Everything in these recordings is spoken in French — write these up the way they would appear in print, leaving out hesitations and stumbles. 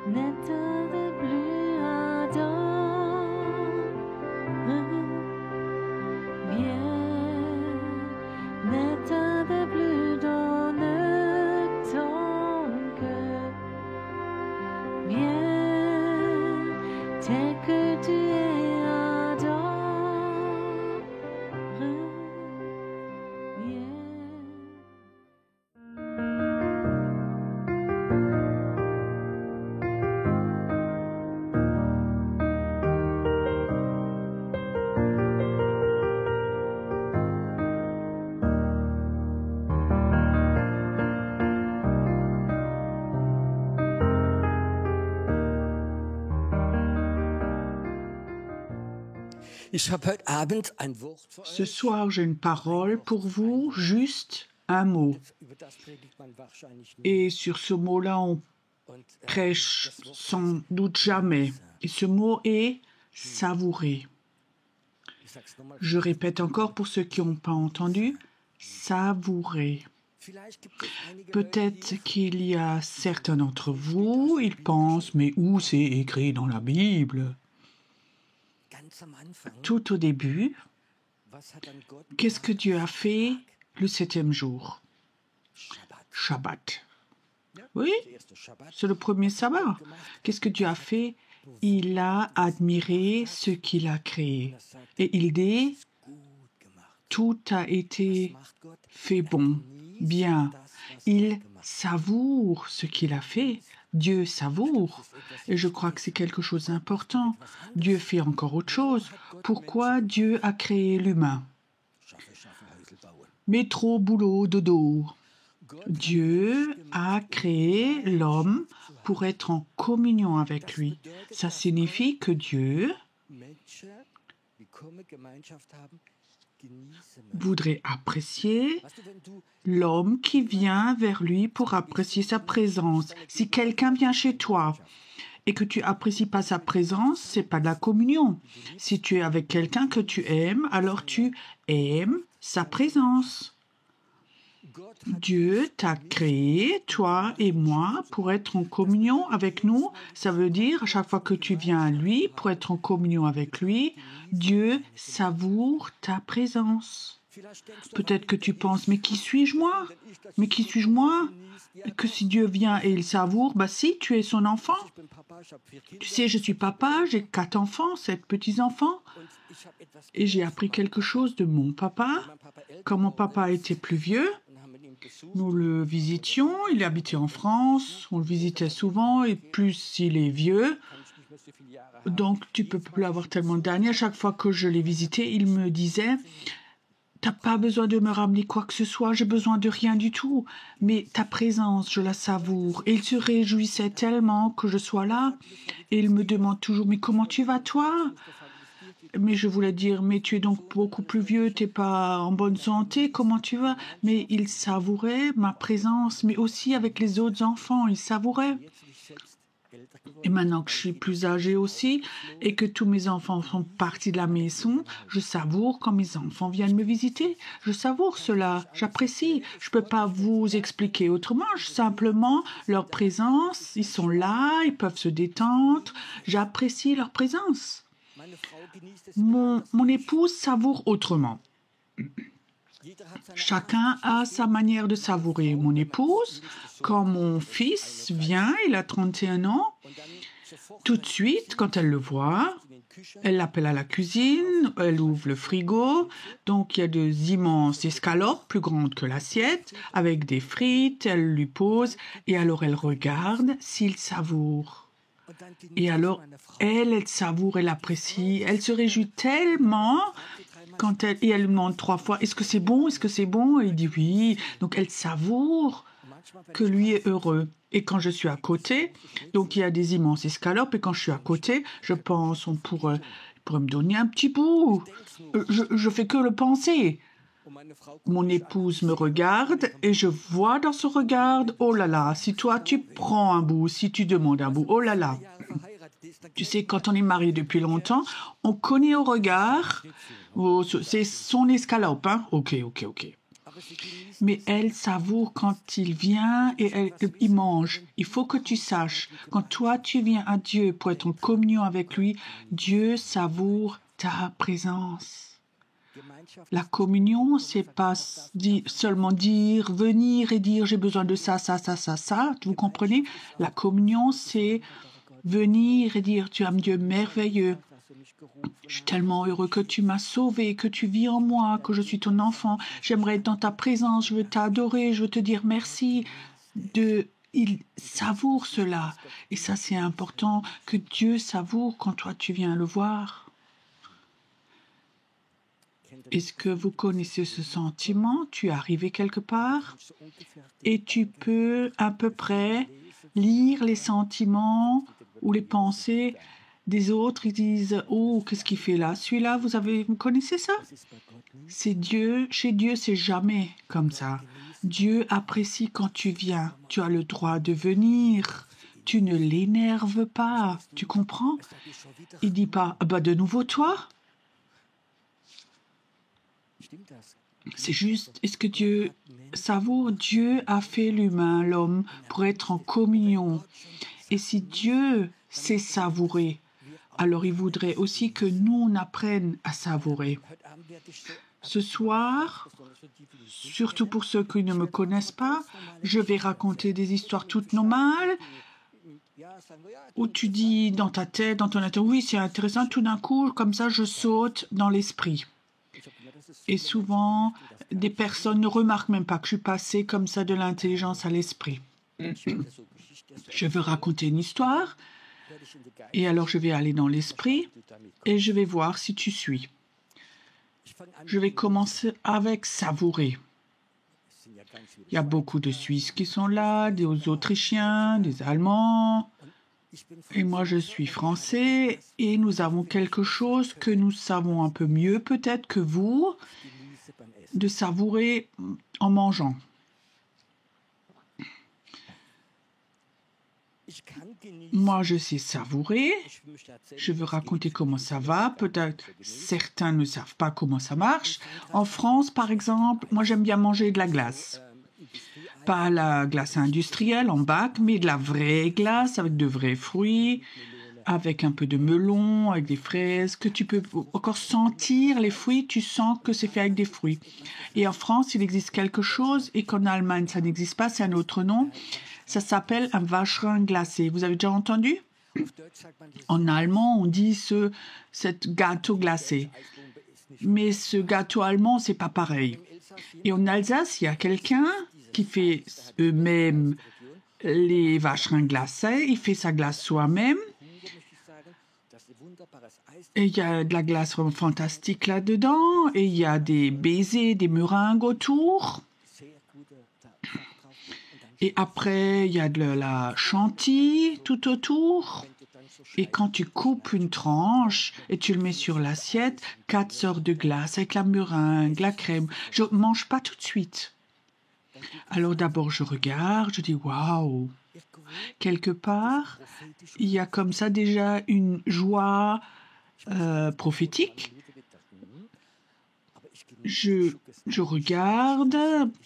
N'état de plus ardent, viens, n'état de plus dans ton cœur, viens, tel que tu es ardent, viens. Ce soir, j'ai une parole pour vous, juste un mot. Et sur ce mot-là, on prêche sans doute jamais. Et ce mot est savourer. Je répète encore pour ceux qui n'ont pas entendu, savourer. Peut-être qu'il y a certains d'entre vous, ils pensent, mais où c'est écrit dans la Bible? Tout au début, qu'est-ce que Dieu a fait le 7e jour? Shabbat. Oui, c'est le premier sabbat. Qu'est-ce que Dieu a fait? Il a admiré ce qu'il a créé. Et il dit, tout a été fait bon, bien. Il savoure ce qu'il a fait. Dieu savoure. Et je crois que c'est quelque chose d'important. Dieu fait encore autre chose. Pourquoi Dieu a créé l'humain? Métro, boulot, dodo. Dieu a créé l'homme pour être en communion avec lui. Ça signifie que Dieu voudrait apprécier l'homme qui vient vers lui pour apprécier sa présence. Si quelqu'un vient chez toi et que tu apprécies pas sa présence, c'est pas de la communion. Si tu es avec quelqu'un que tu aimes, alors tu aimes sa présence. Dieu t'a créé, toi et moi, pour être en communion avec nous. Ça veut dire, à chaque fois que tu viens à lui, pour être en communion avec lui, Dieu savoure ta présence. Peut-être que tu penses, mais qui suis-je moi? Mais qui suis-je moi? Que si Dieu vient et il savoure, bah si, tu es son enfant. Tu sais, je suis papa, j'ai 4 enfants, 7 petits-enfants. Et j'ai appris quelque chose de mon papa. Quand mon papa était plus vieux, nous le visitions, il habitait en France, on le visitait souvent, et plus il est vieux, donc tu peux plus avoir tellement d'années. À chaque fois que je l'ai visité, il me disait, t'as pas besoin de me ramener quoi que ce soit, j'ai besoin de rien du tout, mais ta présence, je la savoure. Et il se réjouissait tellement que je sois là, et il me demande toujours, mais comment tu vas toi? Mais je voulais dire, mais tu es donc beaucoup plus vieux, tu n'es pas en bonne santé, comment tu vas? Mais il savourait ma présence, mais aussi avec les autres enfants, il savourait. Et maintenant que je suis plus âgée aussi et que tous mes enfants font partie de la maison, je savoure quand mes enfants viennent me visiter. Je savoure cela, j'apprécie. Je ne peux pas vous expliquer autrement, simplement leur présence, ils sont là, ils peuvent se détendre, j'apprécie leur présence. Mon épouse savoure autrement. Chacun a sa manière de savourer. Mon épouse, quand mon fils vient, il a 31 ans, tout de suite, quand elle le voit, elle l'appelle à la cuisine, elle ouvre le frigo, donc il y a des immenses escalopes plus grandes que l'assiette, avec des frites, elle lui pose, et alors elle regarde s'il savoure. Et alors, elle savoure, elle apprécie, elle se réjouit tellement quand et elle demande 3 fois, est-ce que c'est bon, est-ce que c'est bon? Et il dit oui. Donc elle savoure que lui est heureux. Et quand je suis à côté, donc il y a des immenses escalopes, et quand je suis à côté, je pense, on pourrait me donner un petit bout. Je fais que le penser. Mon épouse me regarde et je vois dans son regard, oh là là, si toi tu prends un bout, si tu demandes un bout, oh là là. Tu sais, quand on est marié depuis longtemps, on connaît au regard, oh, c'est son escalope, hein? Ok. Mais elle savoure quand il vient et il mange. Il faut que tu saches, quand toi tu viens à Dieu pour être en communion avec lui, Dieu savoure ta présence. La communion, c'est pas seulement dire, venir et dire j'ai besoin de ça, ça, ça, ça, ça. Vous comprenez? La communion, c'est venir et dire tu es un Dieu merveilleux. Je suis tellement heureux que tu m'as sauvé, que tu vis en moi, que je suis ton enfant. J'aimerais être dans ta présence, je veux t'adorer, je veux te dire merci. Il savoure cela. Et ça, c'est important que Dieu savoure quand toi, tu viens le voir. Est-ce que vous connaissez ce sentiment? Tu es arrivé quelque part et tu peux à peu près lire les sentiments ou les pensées des autres. Ils disent « Oh, qu'est-ce qu'il fait là? Celui-là, vous connaissez ça? » C'est Dieu. Chez Dieu, c'est jamais comme ça. Dieu apprécie quand tu viens. Tu as le droit de venir. Tu ne l'énerves pas. Tu comprends? Il dit pas « Bah, de nouveau toi ?» C'est juste, est-ce que Dieu savoure? Dieu a fait l'humain, l'homme, pour être en communion. Et si Dieu sait savourer, alors il voudrait aussi que nous, on apprenne à savourer. Ce soir, surtout pour ceux qui ne me connaissent pas, je vais raconter des histoires toutes normales où tu dis dans ta tête, dans ton intérieur, oui, c'est intéressant, tout d'un coup, comme ça, je saute dans l'esprit. Et souvent, des personnes ne remarquent même pas que je suis passée comme ça de l'intelligence à l'esprit. Je veux raconter une histoire, et alors je vais aller dans l'esprit, et je vais voir si tu suis. Je vais commencer avec savourer. Il y a beaucoup de Suisses qui sont là, des Autrichiens, des Allemands. Et moi, je suis français et nous avons quelque chose que nous savons un peu mieux peut-être que vous, de savourer en mangeant. Moi, je sais savourer. Je veux raconter comment ça va. Peut-être certains ne savent pas comment ça marche. En France, par exemple, moi, j'aime bien manger de la glace. Pas la glace industrielle en bac, mais de la vraie glace avec de vrais fruits, avec un peu de melon, avec des fraises, que tu peux encore sentir les fruits, tu sens que c'est fait avec des fruits. Et en France, il existe quelque chose, et qu'en Allemagne, ça n'existe pas, c'est un autre nom. Ça s'appelle un vacherin glacé. Vous avez déjà entendu? En allemand, on dit cette gâteau glacé. Mais ce gâteau allemand, c'est pas pareil. Et en Alsace, il y a quelqu'un qui fait eux-mêmes les vacherins glacés. Il fait sa glace soi-même. Et il y a de la glace vraiment fantastique là-dedans. Et il y a des baisers, des meringues autour. Et après, il y a de la chantilly tout autour. Et quand tu coupes une tranche et tu le mets sur l'assiette, 4 sortes de glace avec la meringue, la crème. Je ne mange pas tout de suite. Alors d'abord, je regarde, je dis « Waouh !» Quelque part, il y a comme ça déjà une joie prophétique. Je regarde,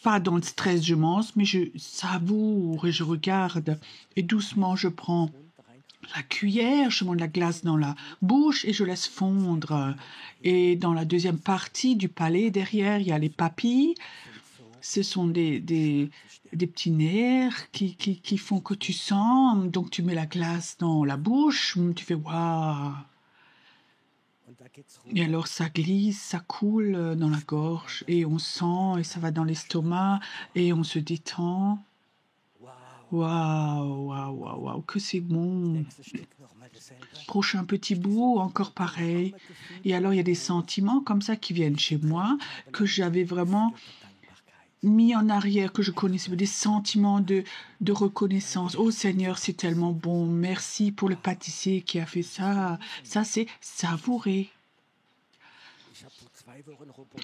pas dans le stress, je mange, mais je savoure et je regarde. Et doucement, je prends la cuillère, je mets de la glace dans la bouche et je laisse fondre. Et dans la deuxième partie du palais, derrière, il y a les papilles. Ce sont des petits nerfs qui font que tu sens. Donc, tu mets la glace dans la bouche, tu fais « waouh !» Et alors, ça glisse, ça coule dans la gorge et on sent et ça va dans l'estomac et on se détend. Waouh, waouh, waouh, waouh, que c'est bon. Prochain petit bout, encore pareil. Et alors, il y a des sentiments comme ça qui viennent chez moi que j'avais vraiment mis en arrière, que je connaissais, des sentiments de reconnaissance. Oh Seigneur, c'est tellement bon. Merci pour le pâtissier qui a fait ça. Ça, c'est savourer.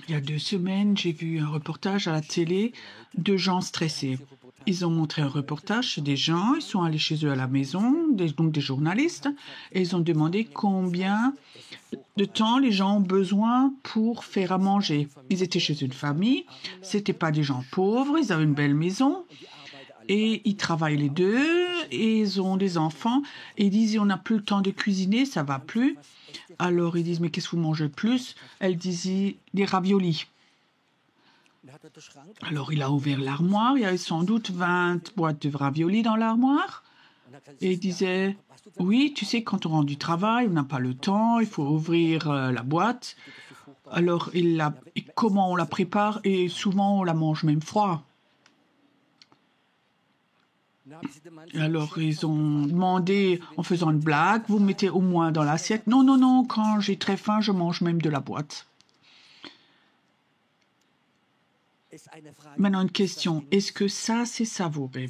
Il y a 2 semaines, j'ai vu un reportage à la télé de gens stressés. Ils ont montré un reportage chez des gens, ils sont allés chez eux à la maison, donc des journalistes, et ils ont demandé combien de temps les gens ont besoin pour faire à manger. Ils étaient chez une famille, c'était pas des gens pauvres, ils avaient une belle maison et ils travaillent les deux et ils ont des enfants et ils disent on n'a plus le temps de cuisiner, ça va plus. Alors ils disent mais qu'est-ce que vous mangez le plus? Elle disait des raviolis. Alors il a ouvert l'armoire, il y avait sans doute 20 boîtes de raviolis dans l'armoire et il disait oui, tu sais, quand on rentre du travail, on n'a pas le temps, il faut ouvrir la boîte. Alors, comment on la prépare? Et souvent, on la mange même froid. Alors, ils ont demandé, en faisant une blague, vous mettez au moins dans l'assiette. Non, non, non, quand j'ai très faim, je mange même de la boîte. Maintenant, une question. Est-ce que ça, c'est savouré?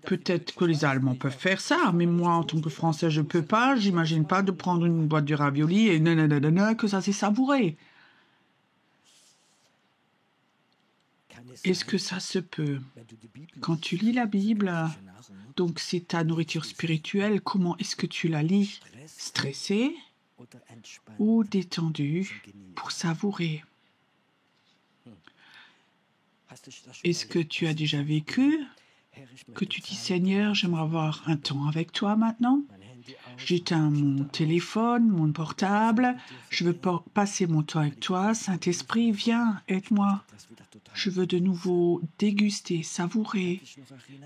Peut-être que les Allemands peuvent faire ça, mais moi, en tant que Français, je ne peux pas. J'imagine pas de prendre une boîte de raviolis et nanana, que ça, c'est savouré. Est-ce que ça se peut? Quand tu lis la Bible, donc c'est ta nourriture spirituelle, comment est-ce que tu la lis? Stressé ou détendu pour savourer? Est-ce que tu as déjà vécu que tu dis Seigneur, j'aimerais avoir un temps avec toi maintenant? J'éteins mon téléphone, mon portable, je veux passer mon temps avec toi. Saint-Esprit, viens, aide-moi. Je veux de nouveau déguster, savourer.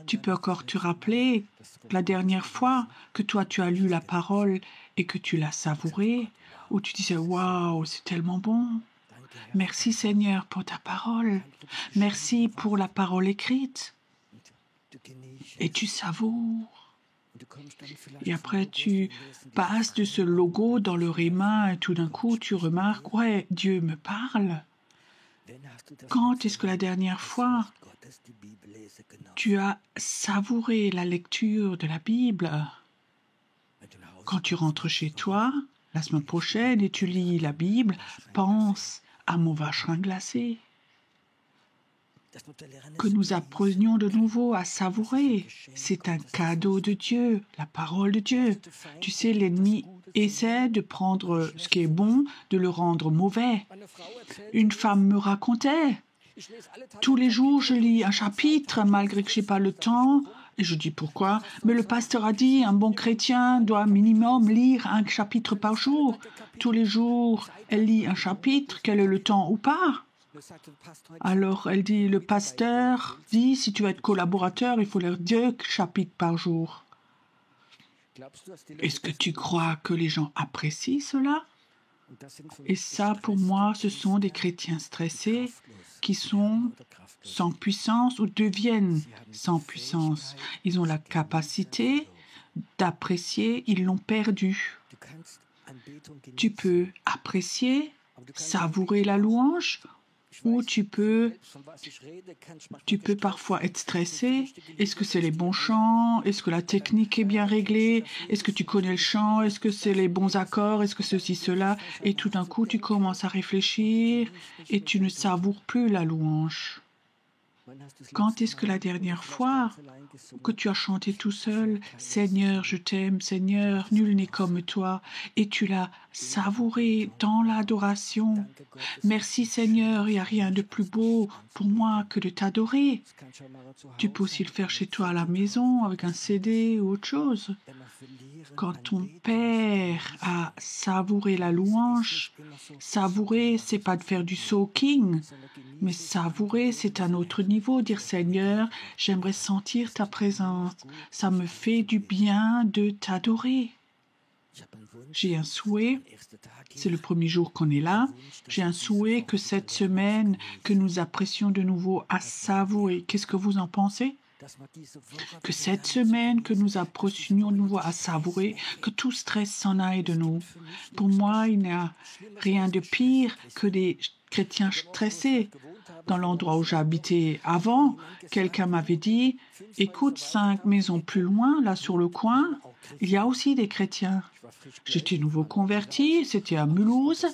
Tu peux encore te rappeler la dernière fois que toi tu as lu la parole et que tu l'as savourée, où tu disais waouh, c'est tellement bon. Merci Seigneur pour ta parole. Merci pour la parole écrite. Et tu savoures. Et après, tu passes de ce logo dans le Réma et tout d'un coup, tu remarques, ouais, Dieu me parle. Quand est-ce que la dernière fois, tu as savouré la lecture de la Bible? Quand tu rentres chez toi, la semaine prochaine, et tu lis la Bible, pense à mon vacherin glacé. Que nous apprenions de nouveau à savourer. C'est un cadeau de Dieu, la parole de Dieu. Tu sais, l'ennemi essaie de prendre ce qui est bon, de le rendre mauvais. Une femme me racontait, tous les jours je lis un chapitre malgré que je n'ai pas le temps. Et je dis pourquoi? Mais le pasteur a dit, un bon chrétien doit minimum lire un chapitre par jour. Tous les jours, elle lit un chapitre, qu'elle ait le temps ou pas. Alors, elle dit, le pasteur dit, si tu veux être collaborateur, il faut lire 2 chapitres par jour. Est-ce que tu crois que les gens apprécient cela? Et ça, pour moi, ce sont des chrétiens stressés qui sont sans puissance ou deviennent sans puissance. Ils ont la capacité d'apprécier, ils l'ont perdu. Tu peux apprécier, savourer la louange, ou tu peux parfois être stressé. Est-ce que c'est les bons chants? Est-ce que la technique est bien réglée? Est-ce que tu connais le chant? Est-ce que c'est les bons accords? Est-ce que ceci, cela? Et tout d'un coup, tu commences à réfléchir et tu ne savoures plus la louange. Quand est-ce que la dernière fois que tu as chanté tout seul, Seigneur, je t'aime, Seigneur, nul n'est comme toi, et tu l'as savouré dans l'adoration? Merci Seigneur, il n'y a rien de plus beau pour moi que de t'adorer. Tu peux aussi le faire chez toi à la maison avec un CD ou autre chose. Quand on perd à savourer la louange, savourer, c'est pas de faire du soaking, mais savourer, c'est un autre niveau. Dire Seigneur, j'aimerais sentir ta présence. Ça me fait du bien de t'adorer. J'ai un souhait, c'est le premier jour qu'on est là, j'ai un souhait que cette semaine, que nous apprécions de nouveau à savourer. Qu'est-ce que vous en pensez? Que cette semaine, que nous approchions de nouveau à savourer, que tout stress s'en aille de nous. Pour moi, il n'y a rien de pire que des chrétiens stressés. Dans l'endroit où j'habitais avant, quelqu'un m'avait dit, écoute, 5 maisons plus loin, là sur le coin, il y a aussi des chrétiens. J'étais nouveau converti, c'était à Mulhouse,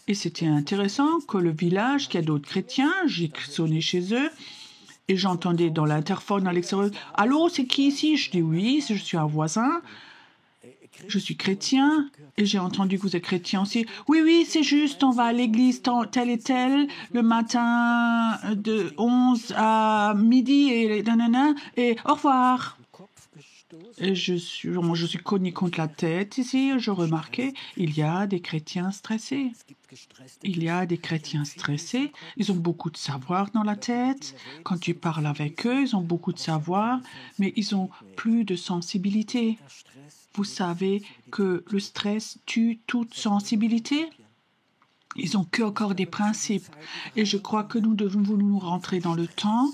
et c'était intéressant que le village, qu'il y a d'autres chrétiens, j'ai sonné chez eux, et j'entendais dans l'interphone à l'extérieur, « Allô, c'est qui ici ?» Je dis « Oui, je suis un voisin. » Je suis chrétien et j'ai entendu que vous êtes chrétien aussi. Oui, oui, c'est juste, on va à l'église telle et telle le matin de 11 à midi et nanana, et au revoir. Et je suis cogné contre la tête ici. Je remarquais, il y a des chrétiens stressés. Il y a des chrétiens stressés. Ils ont beaucoup de savoir dans la tête. Quand tu parles avec eux, ils ont beaucoup de savoir, mais ils ont plus de sensibilité. Vous savez que le stress tue toute sensibilité? Ils n'ont qu'encore des principes. Et je crois que nous devons nous rentrer dans le temps.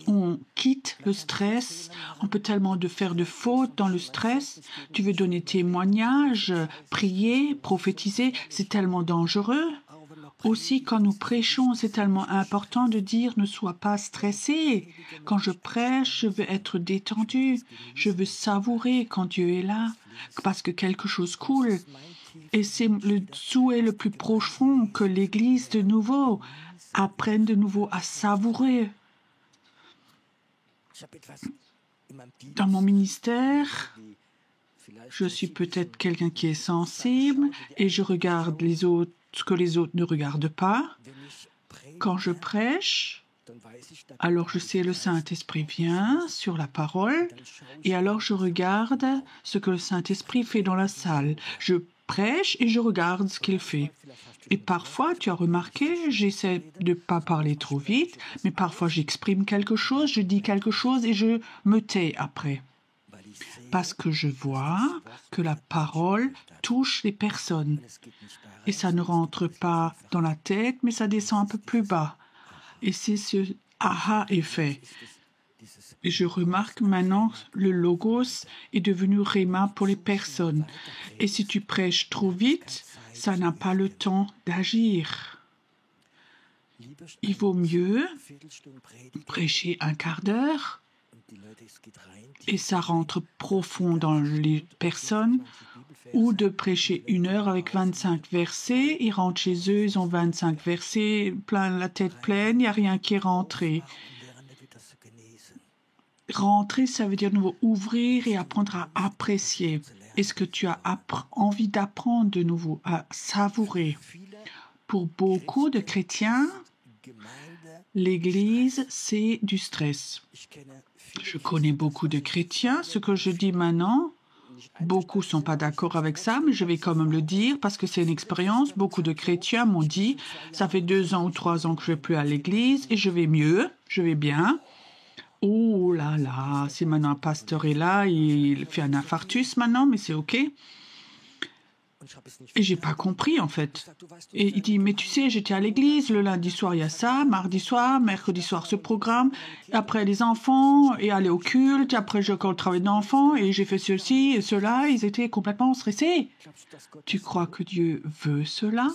On quitte le stress. On peut tellement faire de fautes dans le stress. Tu veux donner témoignage, prier, prophétiser. C'est tellement dangereux. Aussi, quand nous prêchons, c'est tellement important de dire ne sois pas stressé. Quand je prêche, je veux être détendu. Je veux savourer quand Dieu est là, parce que quelque chose coule. Et c'est le souhait le plus profond que l'Église de nouveau apprenne de nouveau à savourer. Dans mon ministère, je suis peut-être quelqu'un qui est sensible et je regarde les autres, ce que les autres ne regardent pas. Quand je prêche, alors je sais le Saint-Esprit vient sur la parole et alors je regarde ce que le Saint-Esprit fait dans la salle. Je prêche et je regarde ce qu'il fait. Et parfois, tu as remarqué, j'essaie de ne pas parler trop vite, mais parfois j'exprime quelque chose, je dis quelque chose et je me tais après. Parce que je vois que la parole touche les personnes. Et ça ne rentre pas dans la tête, mais ça descend un peu plus bas. Et c'est ce aha effet. Et je remarque maintenant, le logos est devenu réma pour les personnes. Et si tu prêches trop vite, ça n'a pas le temps d'agir. Il vaut mieux prêcher un quart d'heure et ça rentre profond dans les personnes, ou de prêcher 1 heure avec 25 versets. Ils rentrent chez eux, ils ont 25 versets, la tête pleine, il n'y a rien qui est rentré. Rentrer, ça veut dire nouveau ouvrir et apprendre à apprécier. Est-ce que tu as envie d'apprendre de nouveau à savourer? Pour beaucoup de chrétiens, l'Église, c'est du stress. Je connais beaucoup de chrétiens. Ce que je dis maintenant, beaucoup ne sont pas d'accord avec ça, mais je vais quand même le dire parce que c'est une expérience. Beaucoup de chrétiens m'ont dit, ça fait 2 ans ou 3 ans que je ne vais plus à l'église et je vais mieux, je vais bien. Oh là là, si maintenant un pasteur est là, il fait un infarctus maintenant, mais c'est OK. Et j'ai pas compris en fait. Et il dit, mais tu sais, j'étais à l'église, le lundi soir il y a ça, mardi soir, mercredi soir ce programme, et après les enfants, et aller au culte, et après j'ai encore le travail d'enfant, et j'ai fait ceci et cela, ils étaient complètement stressés. Tu crois que Dieu veut cela?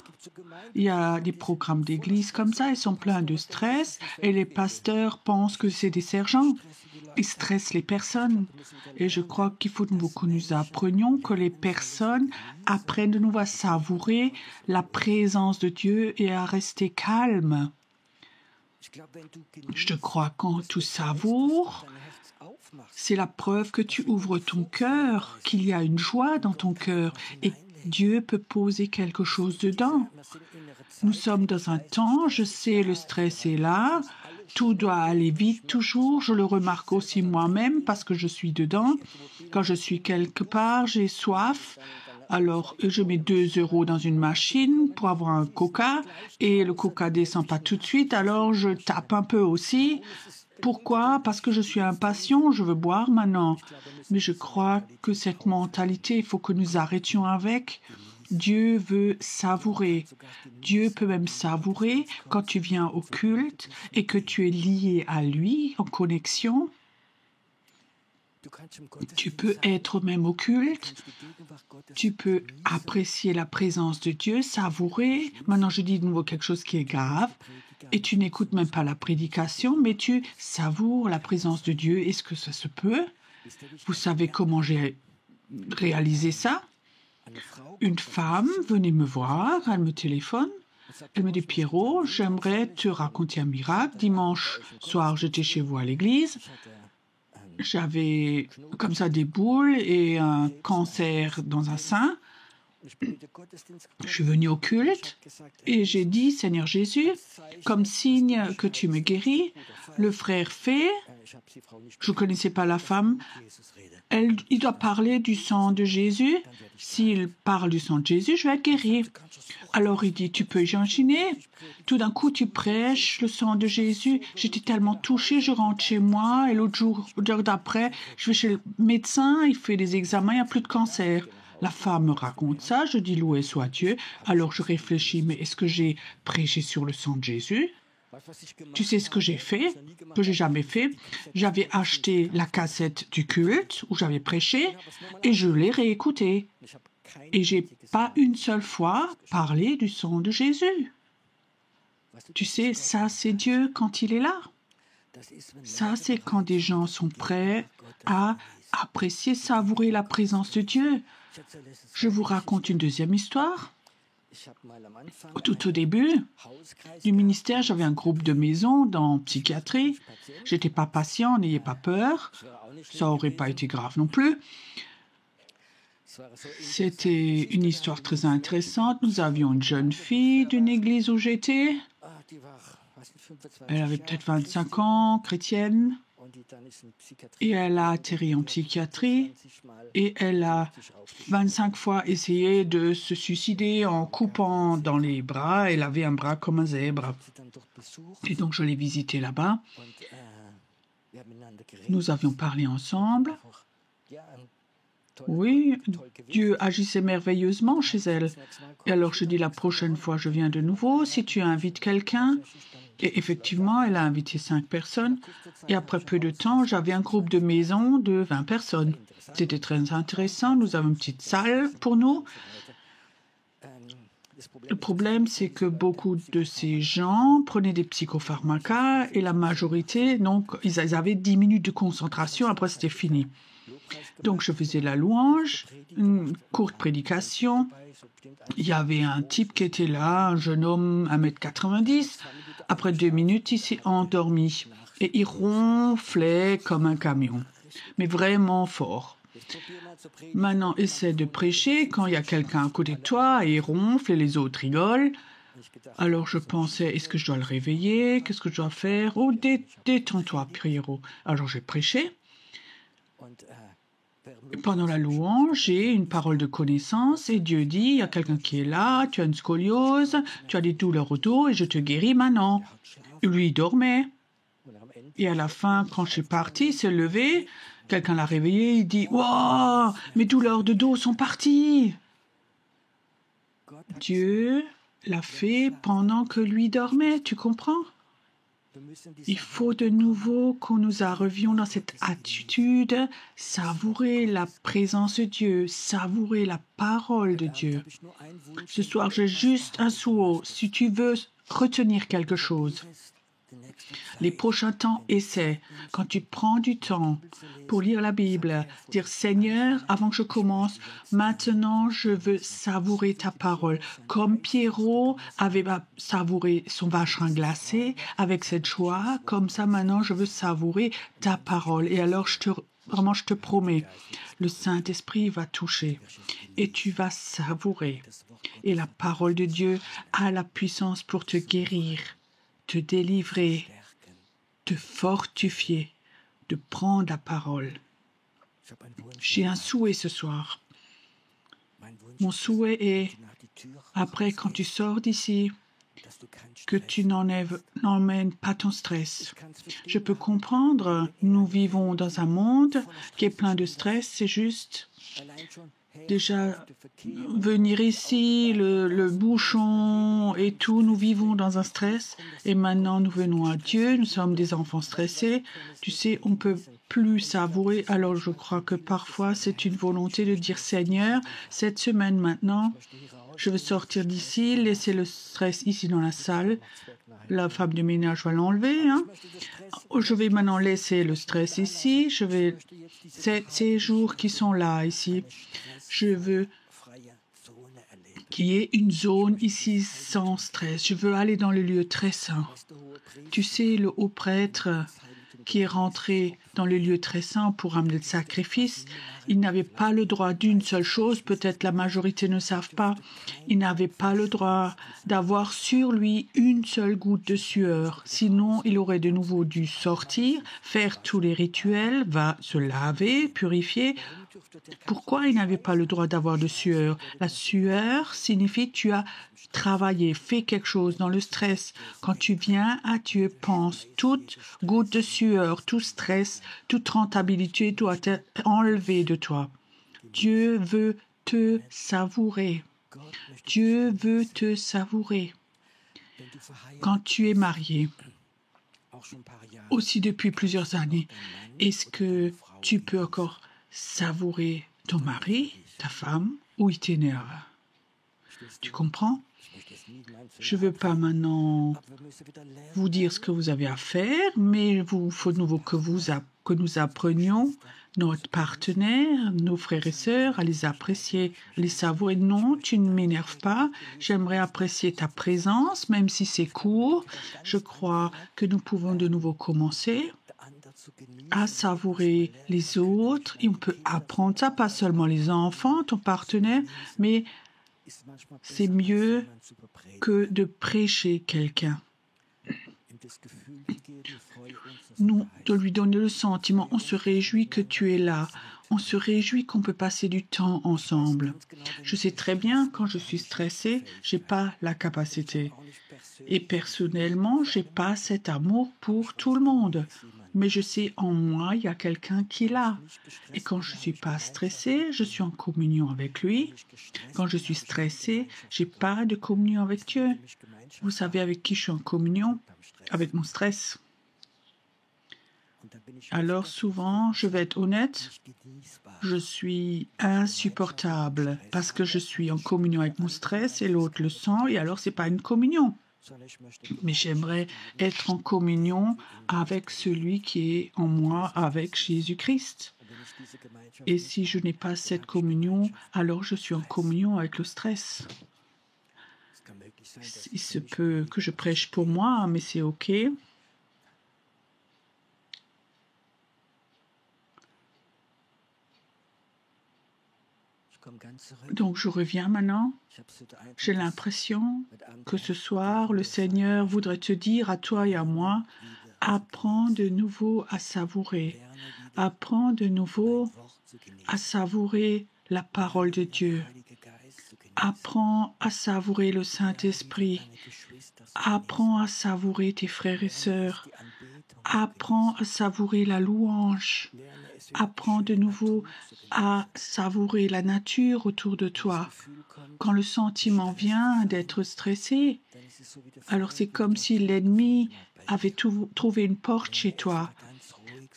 Il y a des programmes d'église comme ça, ils sont pleins de stress, et les pasteurs pensent que c'est des sergents. Ils stressent les personnes. Et je crois qu'il faut de nouveau que nous apprenions que les personnes apprennent de nouveau à savourer la présence de Dieu et à rester calmes. Je crois que quand tu savoures, c'est la preuve que tu ouvres ton cœur, qu'il y a une joie dans ton cœur et Dieu peut poser quelque chose dedans. Nous sommes dans un temps, je sais, le stress est là. Tout doit aller vite toujours, je le remarque aussi moi-même parce que je suis dedans. Quand je suis quelque part, j'ai soif, alors je mets 2 € dans une machine pour avoir un coca et le coca descend pas tout de suite, alors je tape un peu aussi. Pourquoi? Parce que je suis impatient, je veux boire maintenant. Mais je crois que cette mentalité, il faut que nous arrêtions avec. Dieu veut savourer. Dieu peut même savourer quand tu viens au culte et que tu es lié à lui, en connexion. Tu peux être même au culte. Tu peux apprécier la présence de Dieu, savourer. Maintenant, je dis de nouveau quelque chose qui est grave. Et tu n'écoutes même pas la prédication, mais tu savoures la présence de Dieu. Est-ce que ça se peut? Vous savez comment j'ai réalisé ça? Une femme venait me voir, elle me téléphone, elle me dit « Pierrot, j'aimerais te raconter un miracle. Dimanche soir, j'étais chez vous à l'église J'avais comme ça des boules et un cancer dans un sein. Je suis venue au culte et j'ai dit, Seigneur Jésus, comme signe que tu me guéris, le frère fait, je ne connaissais pas la femme, il doit parler du sang de Jésus. S'il parle du sang de Jésus, je vais être guéri. Alors il dit, tu peux imaginer, tout d'un coup tu prêches le sang de Jésus. J'étais tellement touchée, je rentre chez moi et l'autre jour d'après, je vais chez le médecin, il fait des examens, il n'y a plus de cancer. La femme me raconte ça, je dis loué soit Dieu. Alors je réfléchis, mais est-ce que j'ai prêché sur le sang de Jésus? Tu sais ce que j'ai fait, que j'ai jamais fait? J'avais acheté la cassette du culte où j'avais prêché et je l'ai réécoutée. Et j'ai pas une seule fois parlé du sang de Jésus. Tu sais, ça c'est Dieu quand il est là. Ça c'est quand des gens sont prêts à apprécier, savourer la présence de Dieu. Je vous raconte une deuxième histoire. Tout au début du ministère, j'avais un groupe de maison dans psychiatrie. J'étais pas patient, n'ayez pas peur. Ça aurait pas été grave non plus. C'était une histoire très intéressante. Nous avions une jeune fille d'une église où j'étais. Elle avait peut-être 25 ans, chrétienne. Et elle a atterri en psychiatrie et elle a 25 fois essayé de se suicider en coupant dans les bras. Elle avait un bras comme un zèbre. Et donc je l'ai visitée là-bas. Nous avions parlé ensemble. Oui, Dieu agissait merveilleusement chez elle. Et alors je dis la prochaine fois je viens de nouveau, si tu invites quelqu'un. Et effectivement, elle a invité 5 personnes. Et après peu de temps, j'avais un groupe de maison de 20 personnes. C'était très intéressant. Nous avons une petite salle pour nous. Le problème, c'est que beaucoup de ces gens prenaient des psychopharmacas et la majorité, donc, ils avaient 10 minutes de concentration. Après, c'était fini. Donc, je faisais la louange, une courte prédication. Il y avait un type qui était là, un jeune homme, 1,90 m. Après 2 minutes, il s'est endormi. Et il ronflait comme un camion. Mais vraiment fort. Maintenant, essaie de prêcher quand il y a quelqu'un à côté de toi et il ronfle et les autres rigolent. Alors je pensais, est-ce que je dois le réveiller? Qu'est-ce que je dois faire? Oh, détends-toi, Pierrot. Alors j'ai prêché. Pendant la louange, j'ai une parole de connaissance et Dieu dit, il y a quelqu'un qui est là, tu as une scoliose, tu as des douleurs au dos et je te guéris maintenant. Et lui, il dormait. Et à la fin, quand je suis partie, il s'est levé, quelqu'un l'a réveillé, il dit, « Wow, mes douleurs de dos sont parties !» Dieu l'a fait pendant que lui dormait, tu comprends? Il faut de nouveau qu'on nous revions dans cette attitude, savourer la présence de Dieu, savourer la parole de Dieu. Ce soir, j'ai juste un souhait. Si tu veux retenir quelque chose, les prochains temps, essaie, quand tu prends du temps pour lire la Bible, dire Seigneur, avant que je commence, maintenant je veux savourer ta parole. Comme Pierrot avait savouré son vacherin glacé avec cette joie, comme ça maintenant je veux savourer ta parole. Et alors je te promets, le Saint-Esprit va toucher et tu vas savourer. Et la parole de Dieu a la puissance pour te guérir, te délivrer, te fortifier, de prendre la parole. J'ai un souhait ce soir. Mon souhait est, après quand tu sors d'ici, que tu n'emmènes pas ton stress. Je peux comprendre, nous vivons dans un monde qui est plein de stress, c'est juste. Déjà, venir ici, le bouchon et tout, nous vivons dans un stress et maintenant nous venons à Dieu, nous sommes des enfants stressés. Tu sais, on ne peut plus savourer, alors je crois que parfois c'est une volonté de dire Seigneur, cette semaine maintenant, je veux sortir d'ici, laisser le stress ici dans la salle. La femme de ménage va l'enlever. Hein. Je vais maintenant laisser le stress ici. Ces jours qui sont là, ici, je veux qu'il y ait une zone ici sans stress. Je veux aller dans le lieu très saint. Tu sais, le haut prêtre qui est rentré dans le lieu très saint pour amener le sacrifice. Il n'avait pas le droit d'une seule chose, peut-être la majorité ne savent pas. Il n'avait pas le droit d'avoir sur lui une seule goutte de sueur. Sinon, il aurait de nouveau dû sortir, faire tous les rituels, va se laver, purifier. Pourquoi il n'avait pas le droit d'avoir de sueur? La sueur signifie que tu as travaillé, fait quelque chose dans le stress. Quand tu viens à Dieu, pense, toute goutte de sueur, tout stress, toute rentabilité doit être enlevée de toi. Dieu veut te savourer. Dieu veut te savourer. Quand tu es marié, aussi depuis plusieurs années, est-ce que tu peux encore savourer ton mari, ta femme, ou il t'énerve? Tu comprends? Je ne veux pas maintenant vous dire ce que vous avez à faire, mais il faut de nouveau que nous apprenions notre partenaire, nos frères et sœurs, à les apprécier, les savourer. Non, tu ne m'énerves pas. J'aimerais apprécier ta présence, même si c'est court. Je crois que nous pouvons de nouveau commencer à savourer les autres. Et on peut apprendre ça, pas seulement les enfants, ton partenaire, mais c'est mieux que de prêcher quelqu'un. Nous, de lui donner le sentiment, on se réjouit que tu es là. On se réjouit qu'on peut passer du temps ensemble. Je sais très bien, quand je suis stressée, je n'ai pas la capacité. Et personnellement, je n'ai pas cet amour pour tout le monde. Mais je sais, en moi, il y a quelqu'un qui l'a. Et quand je ne suis pas stressée, je suis en communion avec lui. Quand je suis stressée, je n'ai pas de communion avec Dieu. Vous savez avec qui je suis en communion? Avec mon stress. Alors souvent, je vais être honnête, je suis insupportable parce que je suis en communion avec mon stress et l'autre le sent et alors c'est pas une communion. Mais j'aimerais être en communion avec celui qui est en moi, avec Jésus-Christ. Et si je n'ai pas cette communion, alors je suis en communion avec le stress. Il se peut que je prêche pour moi, mais c'est OK. Donc je reviens maintenant. J'ai l'impression que ce soir, le Seigneur voudrait te dire à toi et à moi, apprends de nouveau à savourer. Apprends de nouveau à savourer la parole de Dieu. Apprends à savourer le Saint-Esprit. Apprends à savourer tes frères et sœurs. Apprends à savourer la louange. Apprends de nouveau à savourer la nature autour de toi. Quand le sentiment vient d'être stressé, alors c'est comme si l'ennemi avait trouvé une porte chez toi.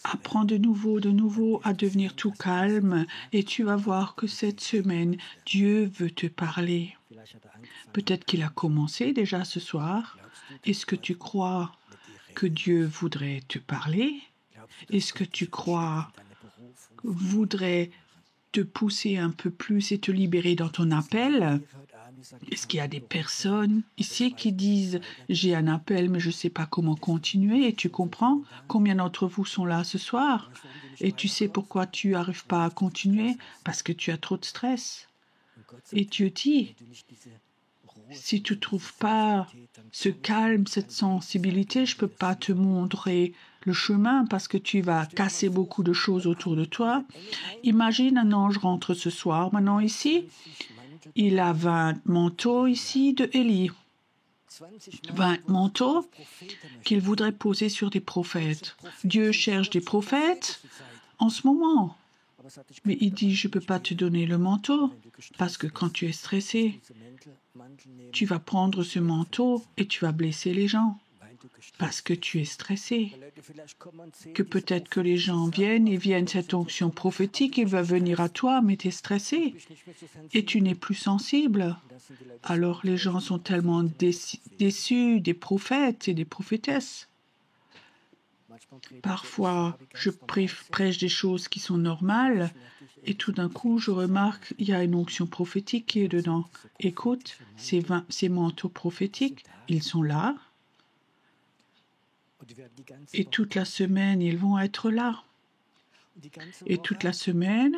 Apprends de nouveau à devenir tout calme et tu vas voir que cette semaine, Dieu veut te parler. Peut-être qu'il a commencé déjà ce soir. Est-ce que tu crois que Dieu voudrait te parler? Est-ce que tu crois voudrait te pousser un peu plus et te libérer dans ton appel? Est-ce qu'il y a des personnes ici qui disent « J'ai un appel, mais je ne sais pas comment continuer » et tu comprends combien d'entre vous sont là ce soir? Et tu sais pourquoi tu n'arrives pas à continuer? Parce que tu as trop de stress. Et Dieu dit « Si tu ne trouves pas ce calme, cette sensibilité, je ne peux pas te montrer le chemin parce que tu vas casser beaucoup de choses autour de toi. » Imagine un ange rentre ce soir, maintenant ici. Il a 20 manteaux ici de Élie. 20 manteaux qu'il voudrait poser sur des prophètes. Dieu cherche des prophètes en ce moment. Mais il dit, je ne peux pas te donner le manteau parce que quand tu es stressé, tu vas prendre ce manteau et tu vas blesser les gens parce que tu es stressé. Que peut-être que les gens viennent cette onction prophétique, il va venir à toi, mais tu es stressé et tu n'es plus sensible. Alors les gens sont tellement déçus des prophètes et des prophétesses. Parfois, je prêche des choses qui sont normales et tout d'un coup, je remarque qu'il y a une onction prophétique qui est dedans. Écoute, ces manteaux prophétiques, ils sont là. Et toute la semaine, ils vont être là. Et toute la semaine,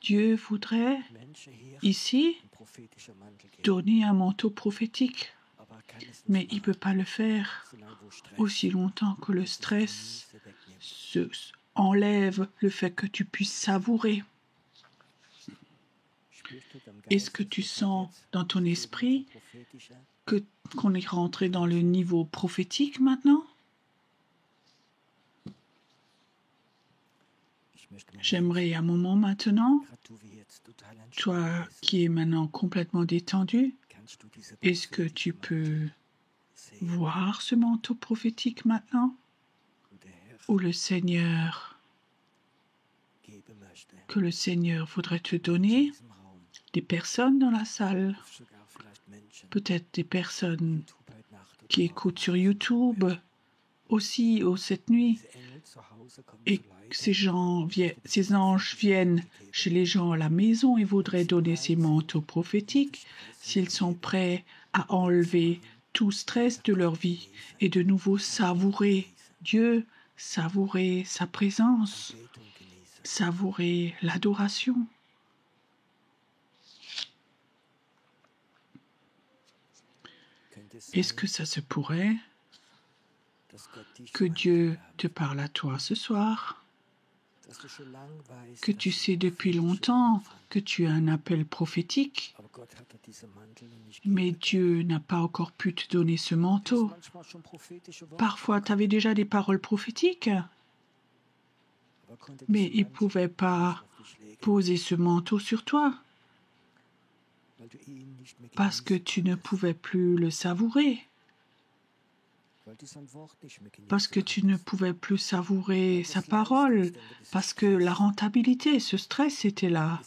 Dieu voudrait ici donner un manteau prophétique. Mais il ne peut pas le faire aussi longtemps que le stress enlève le fait que tu puisses savourer. Est-ce que tu sens dans ton esprit qu'on est rentré dans le niveau prophétique maintenant? J'aimerais un moment maintenant, toi qui es maintenant complètement détendu, est-ce que tu peux voir ce manteau prophétique maintenant? Ou que le Seigneur voudrait te donner des personnes dans la salle, peut-être des personnes qui écoutent sur YouTube aussi cette nuit, et ces anges viennent chez les gens à la maison et voudraient donner ces manteaux prophétiques s'ils sont prêts à enlever tout stress de leur vie et de nouveau savourer Dieu, savourer sa présence, savourer l'adoration. Est-ce que ça se pourrait que Dieu te parle à toi ce soir, que tu sais depuis longtemps que tu as un appel prophétique, mais Dieu n'a pas encore pu te donner ce manteau. Parfois, tu avais déjà des paroles prophétiques, mais il ne pouvait pas poser ce manteau sur toi parce que tu ne pouvais plus le savourer. Parce que tu ne pouvais plus savourer sa parole, parce que la rentabilité, ce stress était là.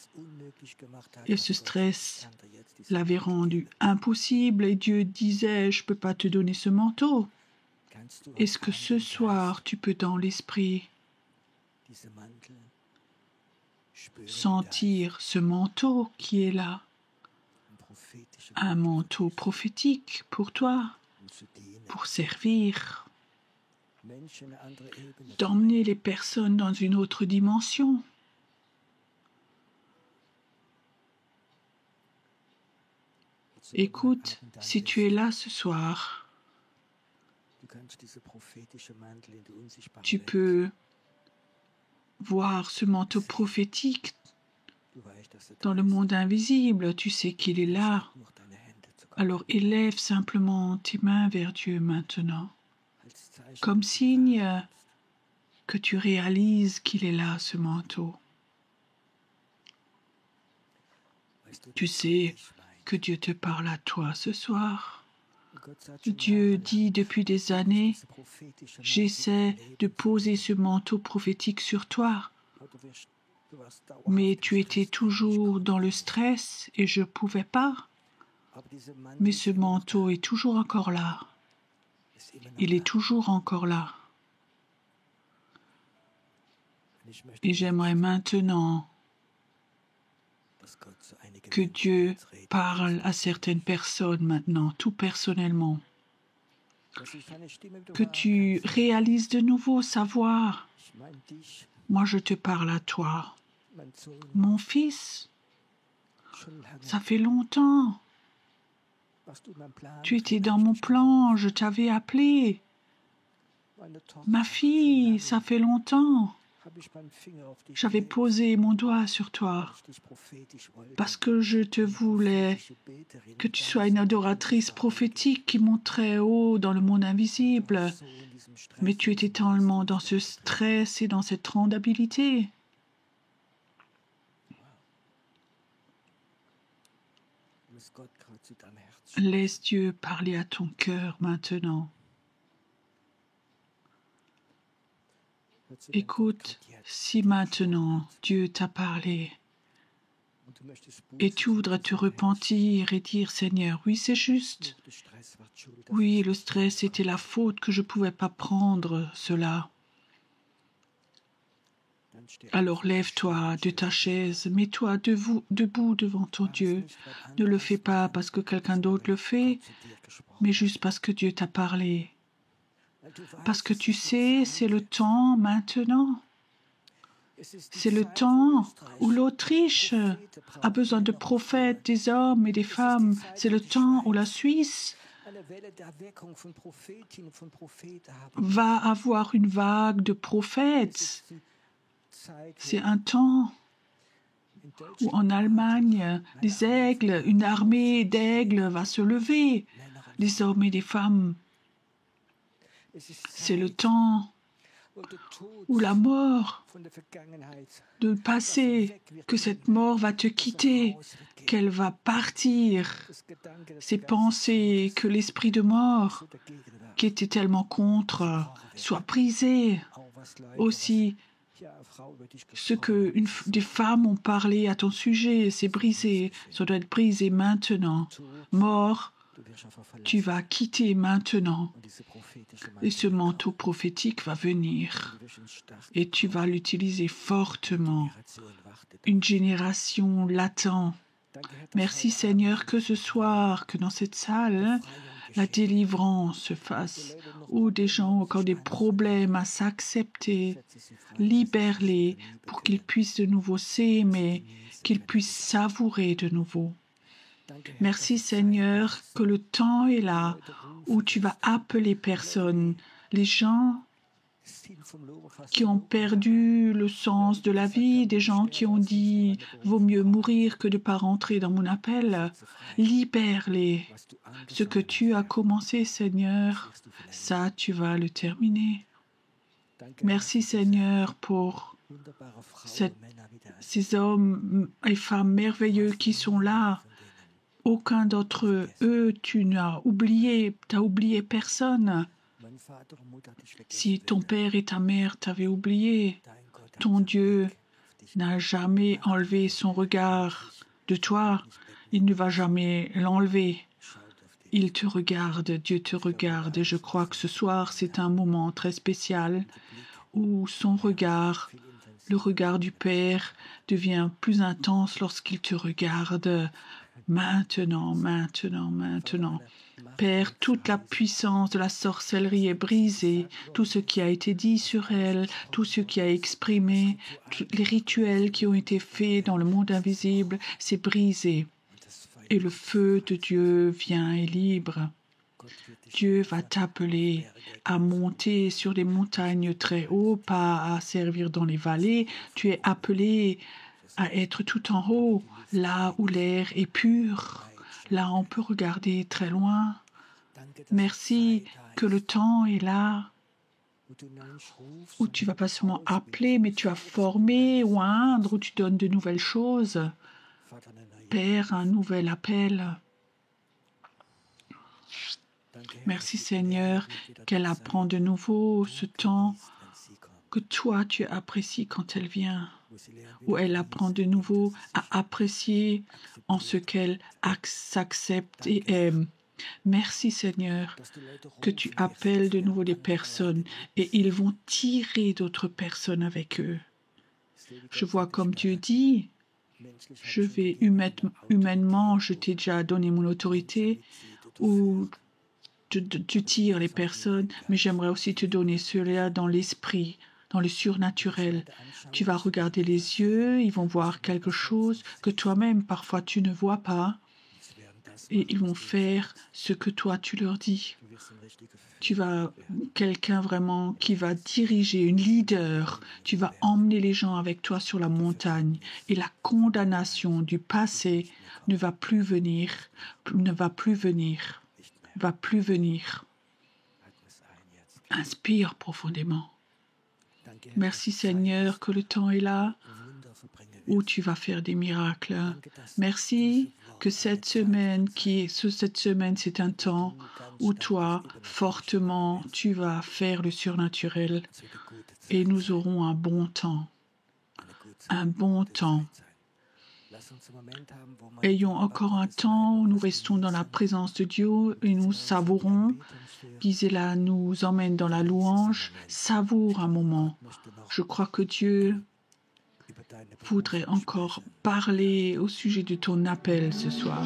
Et ce stress l'avait rendu impossible et Dieu disait, je ne peux pas te donner ce manteau. Est-ce que ce soir, tu peux dans l'esprit sentir ce manteau qui est là, un manteau prophétique pour toi, pour servir, d'emmener les personnes dans une autre dimension. Écoute, si tu es là ce soir, tu peux voir ce manteau prophétique dans le monde invisible. Tu sais qu'il est là. Alors élève simplement tes mains vers Dieu maintenant, comme signe que tu réalises qu'il est là, ce manteau. Tu sais que Dieu te parle à toi ce soir. Dieu dit depuis des années, j'essaie de poser ce manteau prophétique sur toi, mais tu étais toujours dans le stress et je ne pouvais pas. Mais ce manteau est toujours encore là. Il est toujours encore là. Et j'aimerais maintenant que Dieu parle à certaines personnes maintenant, tout personnellement. Que tu réalises de nouveau sa voix. Moi, je te parle à toi. Mon fils, ça fait longtemps. Tu étais dans mon plan, je t'avais appelé. Ma fille, ça fait longtemps. J'avais posé mon doigt sur toi parce que je te voulais que tu sois une adoratrice prophétique qui monterait haut dans le monde invisible. Mais tu étais tellement dans ce stress et dans cette rentabilité. Laisse Dieu parler à ton cœur maintenant. Écoute, si maintenant Dieu t'a parlé et tu voudrais te repentir et dire Seigneur, oui c'est juste, oui le stress était la faute que je ne pouvais pas prendre cela. Alors lève-toi de ta chaise, mets-toi debout devant ton Dieu. Ne le fais pas parce que quelqu'un d'autre le fait, mais juste parce que Dieu t'a parlé. Parce que tu sais, c'est le temps maintenant. C'est le temps où l'Autriche a besoin de prophètes, des hommes et des femmes. C'est le temps où la Suisse va avoir une vague de prophètes. C'est un temps où en Allemagne, les aigles, une armée d'aigles va se lever, les hommes et les femmes. C'est le temps où la mort de passé, que cette mort va te quitter, qu'elle va partir, ces pensées, que l'esprit de mort, qui était tellement contre, soit brisé. Aussi, ce que des femmes ont parlé à ton sujet, c'est brisé, ça doit être brisé maintenant. Mort, tu vas quitter maintenant. Et ce manteau prophétique va venir. Et tu vas l'utiliser fortement. Une génération l'attend. Merci Seigneur que ce soir, que dans cette salle, la délivrance se fasse, où des gens ont encore des problèmes à s'accepter. Libère-les pour qu'ils puissent de nouveau s'aimer, qu'ils puissent savourer de nouveau. Merci Seigneur que le temps est là où tu vas appeler personnes, les gens qui ont perdu le sens de la vie, des gens qui ont dit « vaut mieux mourir que de ne pas rentrer dans mon appel ». Libère-les. Ce que tu as commencé, Seigneur, ça, tu vas le terminer. Merci, Seigneur, pour ces hommes et femmes merveilleux qui sont là. Aucun d'entre eux, tu n'as oublié, t'as oublié personne. Si ton père et ta mère t'avaient oublié, ton Dieu n'a jamais enlevé son regard de toi. Il ne va jamais l'enlever. Il te regarde, Dieu te regarde. Et je crois que ce soir, c'est un moment très spécial où son regard, le regard du Père, devient plus intense lorsqu'il te regarde. Maintenant, maintenant, maintenant. Père, toute la puissance de la sorcellerie est brisée, tout ce qui a été dit sur elle, tout ce qui a exprimé, tous les rituels qui ont été faits dans le monde invisible, c'est brisé. Et le feu de Dieu vient et libre. Dieu va t'appeler à monter sur des montagnes très haut, pas à servir dans les vallées. Tu es appelé à être tout en haut, là où l'air est pur. Là, on peut regarder très loin. Merci que le temps est là, où tu vas pas seulement appeler, mais tu vas former, oindre, où tu donnes de nouvelles choses. Père, un nouvel appel. Merci Seigneur qu'elle apprend de nouveau ce temps que toi tu apprécies quand elle vient, où elle apprend de nouveau à apprécier en ce qu'elle s'accepte et aime. Merci Seigneur que tu appelles de nouveau des personnes et ils vont tirer d'autres personnes avec eux. Je vois comme Dieu dit, je vais humainement, je t'ai déjà donné mon autorité, ou tu tires les personnes, mais j'aimerais aussi te donner cela dans l'esprit, dans le surnaturel. Tu vas regarder les yeux, ils vont voir quelque chose que toi-même, parfois, tu ne vois pas. Et ils vont faire ce que toi, tu leur dis. Tu vas, quelqu'un vraiment qui va diriger, une leader. Tu vas emmener les gens avec toi sur la montagne. Et la condamnation du passé ne va plus venir, ne va plus venir, va plus venir. Inspire profondément. Merci Seigneur que le temps est là où tu vas faire des miracles. Merci que cette semaine, c'est un temps où toi, fortement, tu vas faire le surnaturel et nous aurons un bon temps. Un bon temps. Ayons encore un temps où nous restons dans la présence de Dieu et nous savourons. Gisela nous emmène dans la louange. Savoure un moment. Je crois que Dieu voudrait encore parler au sujet de ton appel ce soir.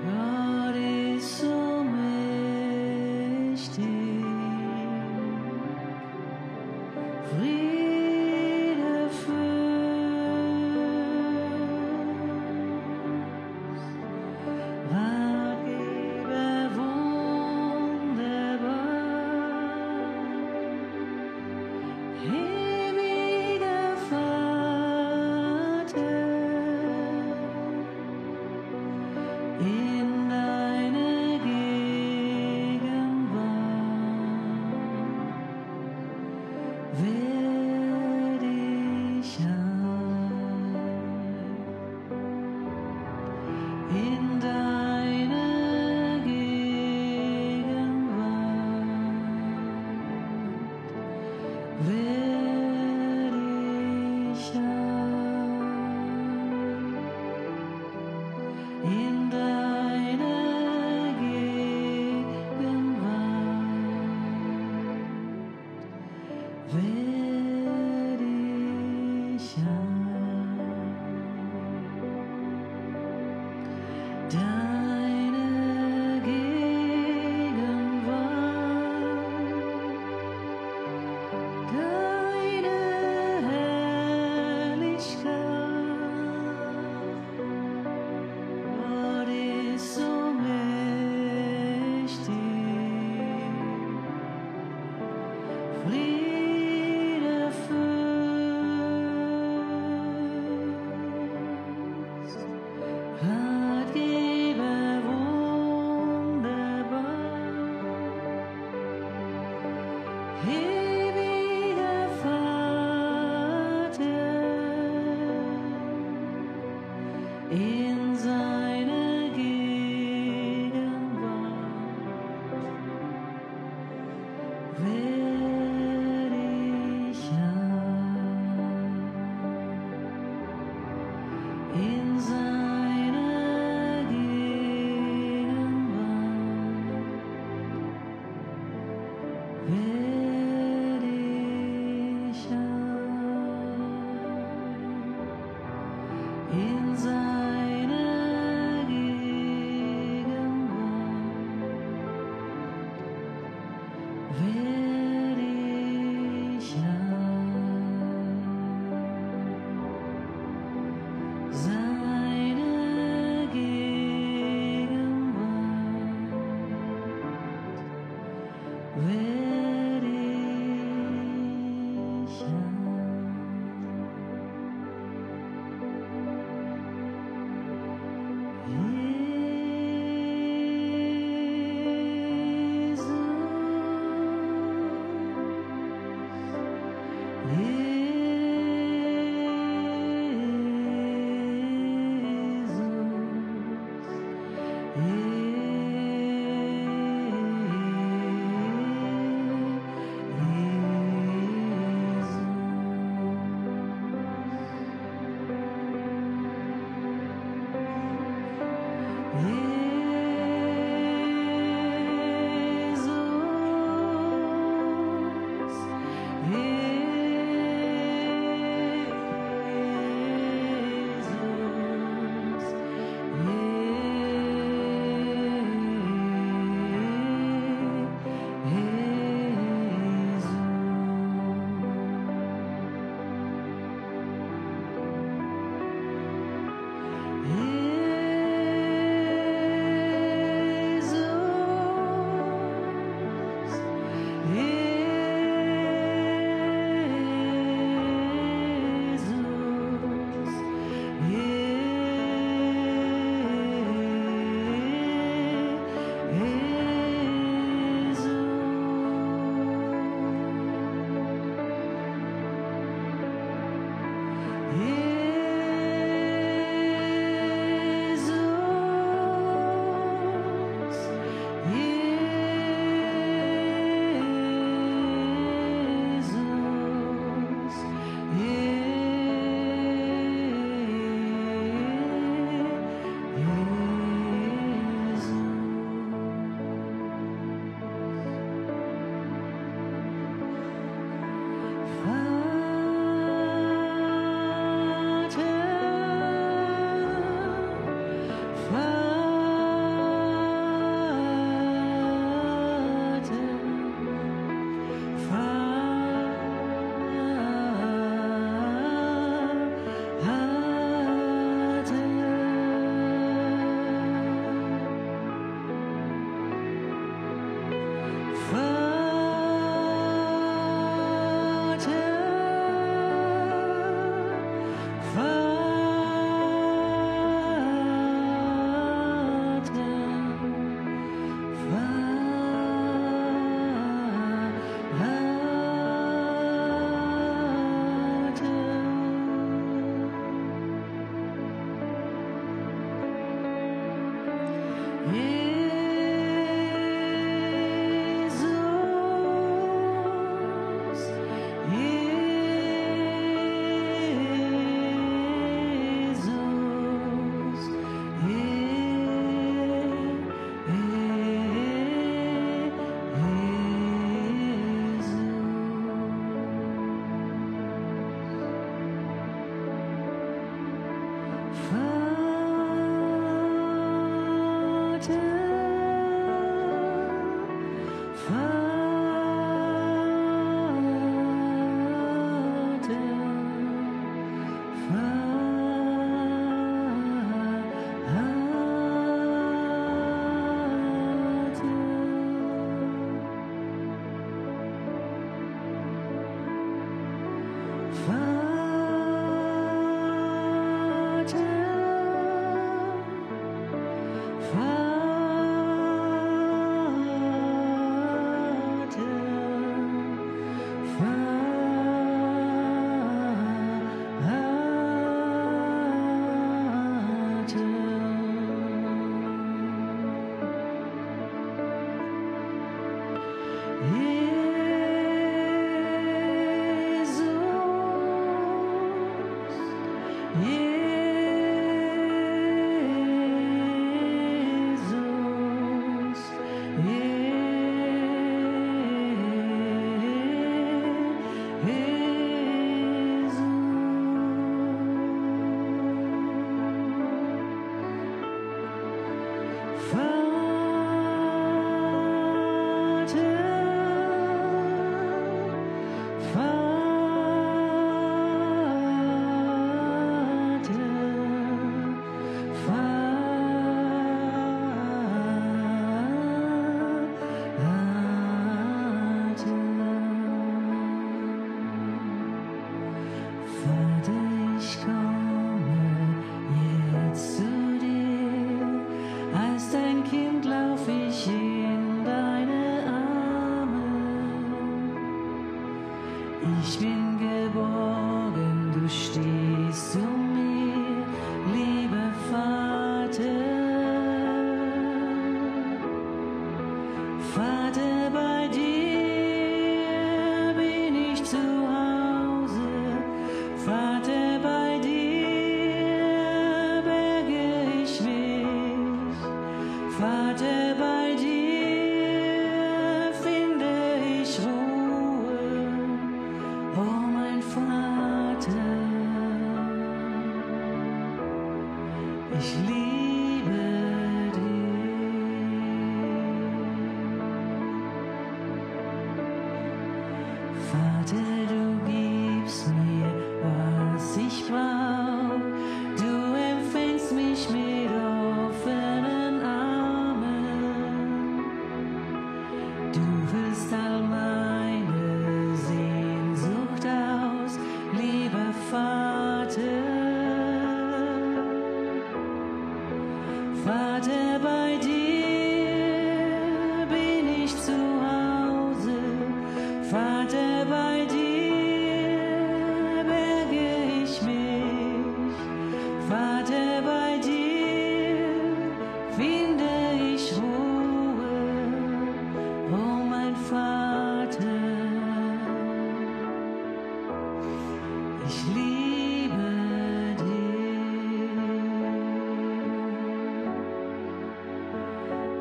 God is so mächtig. Friede Fürst, Ratgeber wunderbar, ewiger Vater, in deine Gegenwart werd ich ein. In deine Gegenwart werd ich ein. In deine Gegenwart werd ich ein. Deine Gegenwart, deine Herrlichkeit. Gott ist so mächtig. Friede Fürst, Ratgeber wunderbar, ewiger Vater, in seine Gegenwart werd ich ein. In seine Gegenwart werd ich ein. In seine Ich bin geborgen, du stehst zu mir, lieber Vater. Vater, bei dir bin ich zu Hause. Vater, bei dir berge ich mich. Vater, bei dir finde ich Ruhe. Oh, mein Vater, ich liebe dich. Vater, du gibst mir, was ich brauch. Du empfängst mich mit offenen Armen. Du füllst all meine Sehnsucht aus, lieber Vater. Vater, bei dir bin ich zu Hause. Vater, bei dir berge ich mich. Vater, bei dir finde ich Ruhe. Oh, mein Vater, ich liebe dich.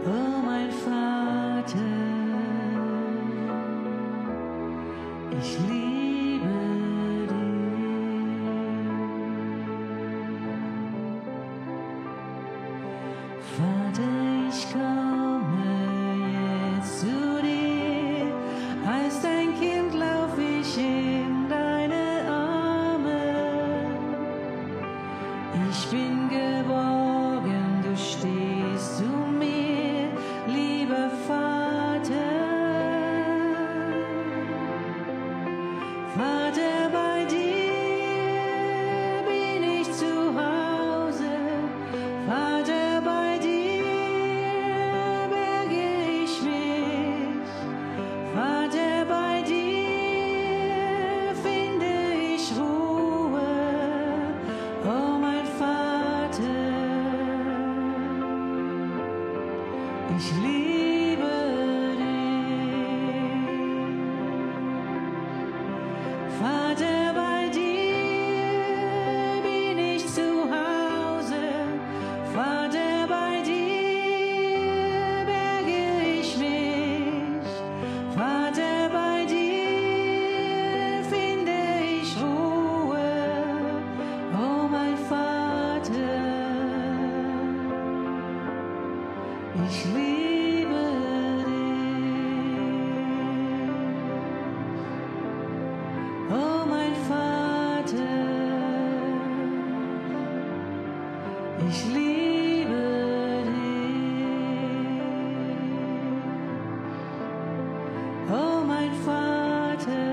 Oh, mein Vater, ich liebe dich. Vater, ich komme jetzt zu dir. Als dein Kind lauf ich in deine Arme. Ich bin geborgen, du stehst zu mir, lieber Vater. Vater, bei dir bin ich zu Hause. Vater, bei dir berge ich mich. Vater, bei dir finde ich Ruhe. Oh, mein Vater, ich liebe dich. Vater, bei dir bin ich zu Hause. Vater, bei dir berge ich mich. Vater, bei dir finde ich Ruhe. Oh, mein Vater, Ich liebe dich, oh mein Vater. Ich liebe dich, oh mein Vater.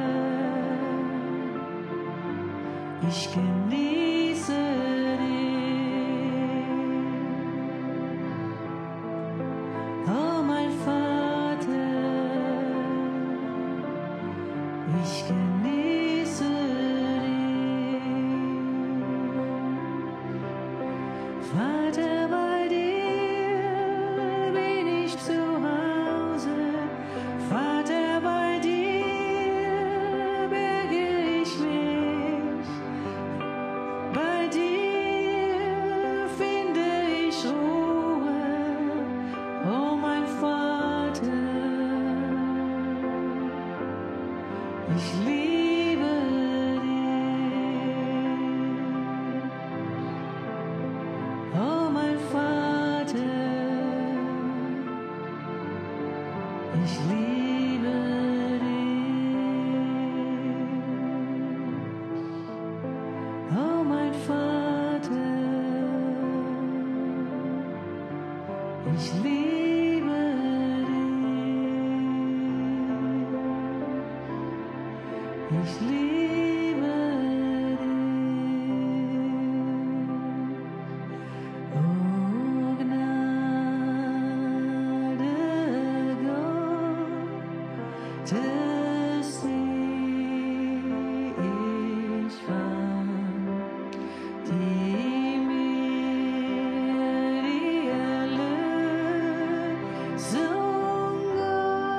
Ich genieße dich, oh mein Vater. Ich genieße dich, Vater. Bei dir bin ich zu Hause, Vater. Bei dir berge ich mich. Bei dir finde ich Ruhe, oh mein Vater. Ich liebe dich, oh mein Vater. Ich liebe dich, oh mein Vater. Ich liebe dich, ich liebe dich, oh Gnade Gottes, die ich fand, die mir die Erlösung gab.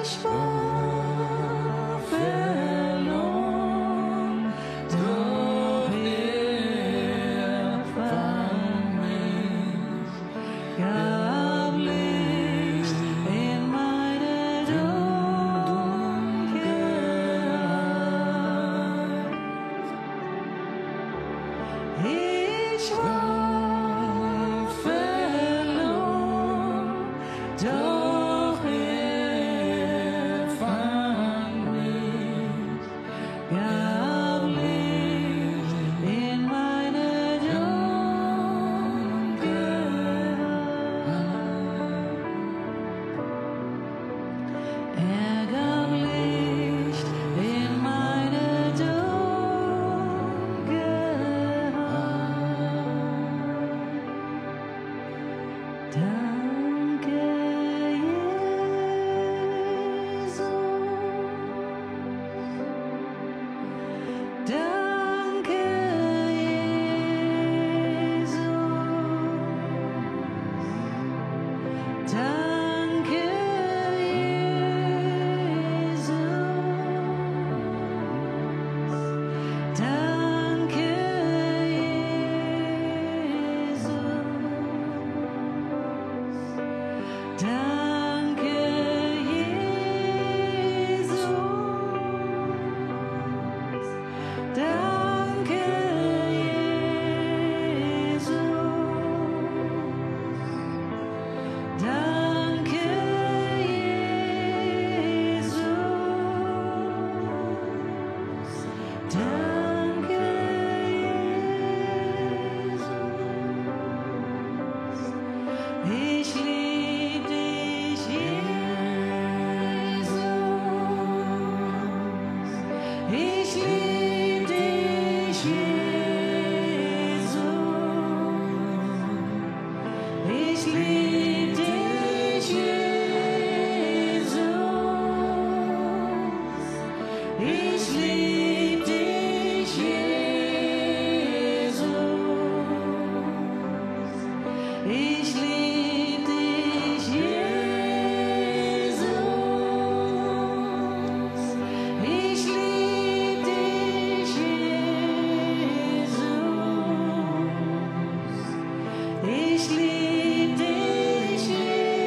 Ich war verloren, doch er fand mich, gab Licht in meine Dunkelheit. Ich war verloren, doch er fand mich, gab Licht in meine Dunkelheit. Er gab Licht in meine Dunkelheit. Danke, Jesus. Danke, Jesus. Danke, Jesus. Danke, Jesus. Danke, Jesus. Danke, Jesus. Danke, Jesus. Danke, Jesus. Ich lieb dich, Jesus. Ich lieb dich, Jesus. Ich lieb dich, Jesus. Ich lieb dich, Jesus. Ich lieb dich, Jesus. Ich lieb dich, Jesus. Ich lieb dich, Jesus.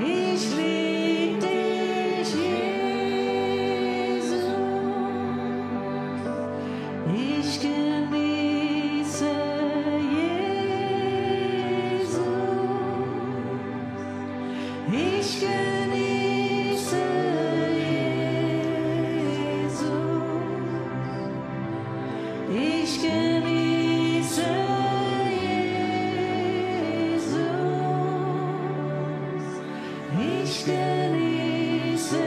Ich lieb dich, Jesus. Ich genieße Jesus. Ich genieße Jesus. Ich genieße Jesus. Ich genieße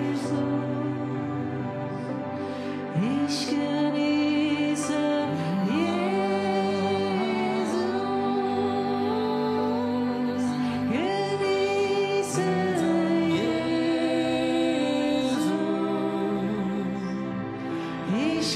Jesus. Ich genieße Jesus. Genieße Jesus. Ich